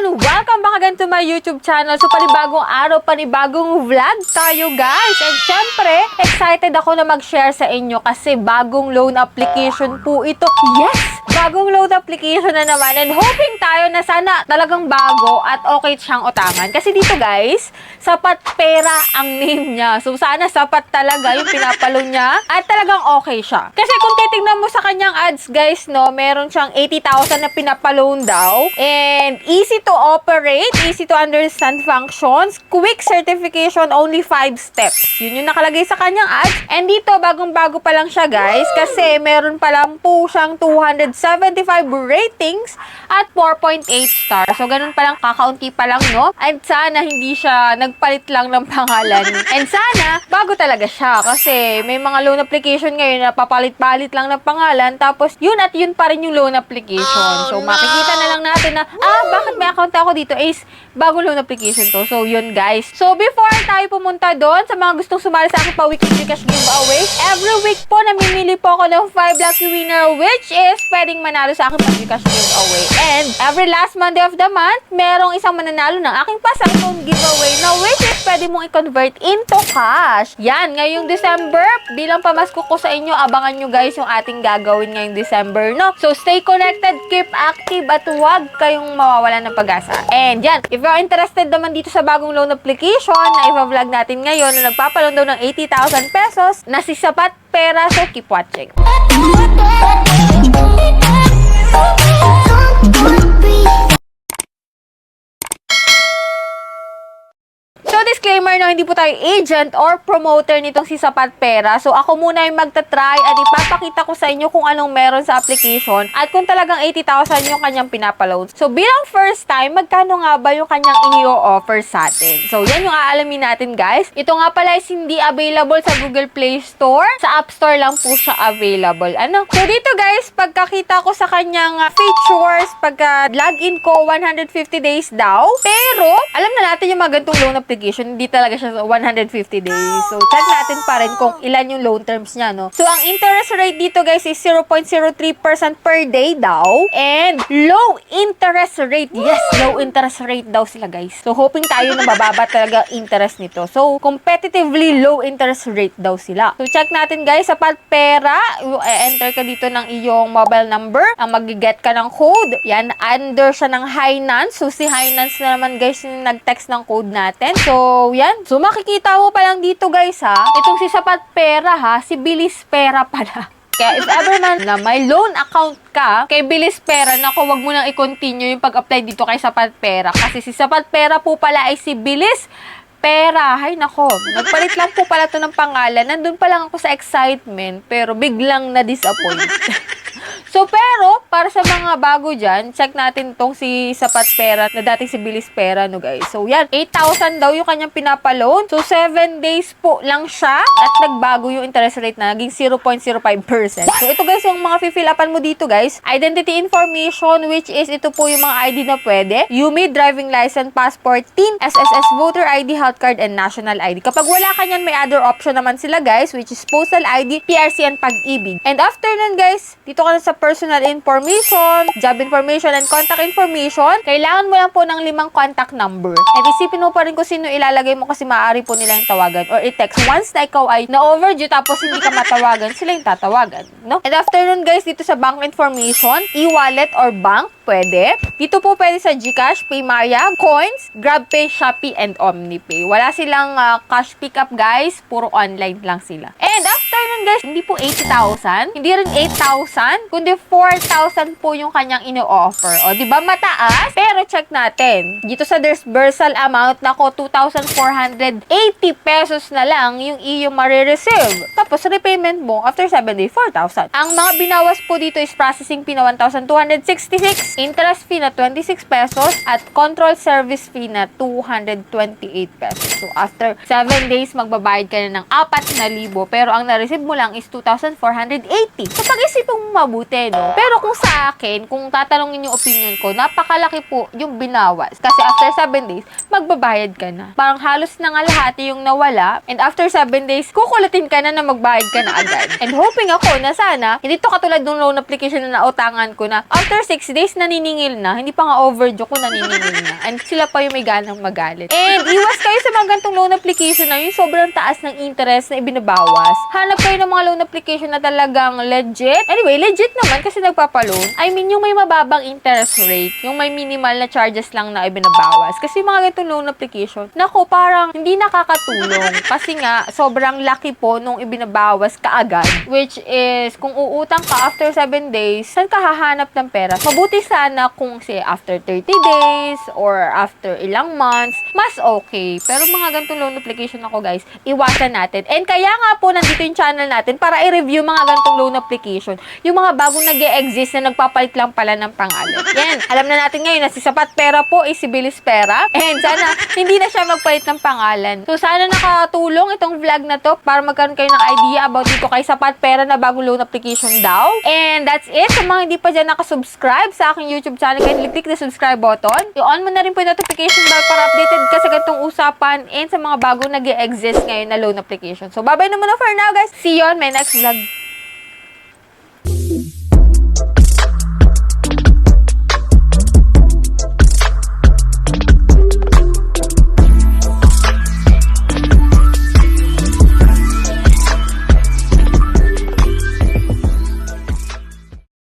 everyone! Welcome back again to my YouTube channel. So, panibagong araw, panibagong vlog tayo, guys. And syempre, excited ako na mag-share sa inyo kasi bagong loan application po ito. Yes! Bagong loan application na naman. And hoping tayo na sana talagang bago at okay siyang utangan. Kasi dito, guys, Sapat Pera ang name niya. So, sana sapat talaga yung pinapalo niya at talagang okay siya. Kasi kung titignan mo sa kanyang ads, guys, no, meron siyang 80,000 na pinapaloan daw. And easy to operate, easy to understand functions, quick certification, only 5 steps. Yun yung nakalagay sa kanyang ads. And dito, bagong-bago pa lang siya, guys, kasi meron pa lang po siyang 275 ratings at 4.8 stars. So, ganun pa lang, kakaunti pa lang, no? And sana hindi siya nagpalit lang ng pangalan. And sana, bago talaga siya. Kasi may mga loan application ngayon na papalit-palit lang ng pangalan. Tapos, yun at yun pa rin yung loan application. So, makikita na lang natin na, bakit may account ako dito? Is, bagong loan application to. So, yun, guys. So, before tayo pumunta doon, sa mga gustong sumali sa aking pa-weekly cash giveaway, every week po, namimili po ako ng 5 lucky winner, which is pwedeng manalo sa aking pa-weekly cash giveaway. And, every last Monday of the month, merong isang mananalo ng aking pa-cellphone giveaway na which is pwede mong i-convert into cash. Yan, ngayong December, bilang pamasko ko sa inyo, abangan nyo guys yung ating gagawin ngayong December, no? So, stay connected, keep active, at huwag kayong mawawalan ng pag-asa. And yan, if you're interested naman dito sa bagong loan application na i-vlog natin ngayon na nagpapaloan daw ng 80,000 pesos na si Sapat Pera, so keep watching. So, disclaimer no, hindi po tayo agent or promoter nitong si Sapat Pera. So, ako muna yung magta-try at ipapakita ko sa inyo kung anong meron sa application at kung talagang 80,000 yung kanyang pinapaload. So, bilang first time, magkano nga ba yung kanyang inio-offer sa atin? So, yan yung aalamin natin, guys. Ito nga pala is hindi available sa Google Play Store. Sa App Store lang po siya available. Ano? So, dito, guys, pagkakita ko sa kanyang features, pagka-login ko, 150 days daw. Pero, alam na natin yung mga gantong loan application, hindi talaga siya 150 days. So, check natin pa rin kung ilan yung loan terms niya, no? So, ang interest rate dito, guys, is 0.03% per day daw. And, low interest rate. Yes, low interest rate daw sila, guys. So, hoping tayo na mababa talaga interest nito. So, competitively low interest rate daw sila. So, check natin, guys, Sapat Pera. Enter ka dito ng iyong mobile number. Ang mag-get ka ng code. Yan, under siya ng Hinance. So, si Hinance na naman, guys, yung nag-text ng code natin. So, yan. So, makikita mo pa lang dito, guys, ha. Itong si Sapat Pera, ha. Si Bilis Pera pala. Kaya if ever man na may loan account ka kay Bilis Pera, naku, wag mo nang i-continue yung pag-apply dito kay Sapat Pera. Kasi si Sapat Pera po pala ay si Bilis Pera. Hay nako, nagpalit lang po pala to ng pangalan. Nandun pa lang ako sa excitement, pero biglang na-disappoint. So, pero, para sa mga bago dyan, check natin tong si Sapat Pera na dating si Bilis Pera, no guys. So, yan, 8,000 daw yung kanyang pinapaloan. So, 7 days po lang siya at nagbago yung interest rate na naging 0.05%. So, ito guys, yung mga fill upan mo dito guys. Identity information, which is ito po yung mga ID na pwede. UMID, driving license, passport, TIN, SSS, voter ID, health card, and national ID. Kapag wala ka nyan, may other option naman sila guys, which is postal ID, PRC, and pag-ibig. And after nun guys, dito ka na sa personal information, job information, and contact information. Kailangan mo lang po ng 5 contact number. And isipin mo pa rin kung sino ilalagay mo kasi maaari po nila yung tawagan or i-text. Once na ikaw ay na-overdue tapos hindi ka matawagan, sila yung tatawagan. No? And after nun guys, dito sa bank information, e-wallet or bank, pwede. Dito po pwede sa GCash, Paymaya, Coins, GrabPay, Shopee, and OmniPay. Wala silang cash pickup guys, puro online lang sila. And after nun guys, hindi po 80,000, hindi rin 8,000, kundi 4,000 po yung kanyang ino-offer. O, di ba mataas? Pero check natin. Dito sa disbursal amount, nako, 2,480 pesos na lang yung iyong marireceive. Tapos, repayment mo after 7 days, 4,000. Ang mga binawas po dito is processing fee na 1,266, interest fee na 26 pesos, at control service fee na 228 pesos. So, after 7 days, magbabayad ka na ng 4,000. Pero ang na-receive mo lang is 2,480. So, pag-isipin mo mabuti, no? Pero kung sa akin, kung tatanungin yung opinion ko, napakalaki po yung binawas. Kasi after 7 days, magbabayad ka na. Parang halos na nga lahat yung nawala. And after 7 days, kukulatin ka na magbayad ka na agad. And hoping ako na sana, hindi to katulad ng loan application na nautangan ko na after 6 days, naniningil na. Hindi pa nga overdue ko, naniningil na. And sila pa yung may ganang magalit. And iwas kayo sa mga gantong loan application na yung sobrang taas ng interest na ibinabawas. Hanap kayo ng mga loan application na talagang legit. Anyway, legit naman kasi nagpapaloan. I mean, yung may mababang interest rate, yung may minimal na charges lang na ibinabawas. Kasi mga gantong loan application, naku, parang hindi nakakatulong. Kasi nga, sobrang laki po nung ibinabawas kaagad. Which is, kung uutang ka after 7 days, saan ka hahanap ng pera? Mabuti sana kung say after 30 days or after ilang months, mas okay. Pero mga ganitong loan application ako guys, iwasan natin. And kaya nga po, nandito yung channel natin para i-review mga ganitong loan application. Yung mga bagong nag-e-exist na nagpapalit lang pala ng pangalan. Yan, alam na natin ngayon na si Sapat Pera po is si Bilis Pera. And sana, hindi na siya magpalit ng pangalan. So, sana nakatulong itong vlog na to para magkaroon kayo ng idea about dito kay Sapat Pera na bagong loan application daw. And that's it. Sa mga hindi pa dyan nakasubscribe sa aking YouTube channel, kindly click the subscribe button. I-on mo na rin po yung notification bell para updated ka sa ganitong usapan and sa mga bagong nag-e-exist ngayon na loan application. So, bye-bye naman na for now, guys. See you on my next vlog.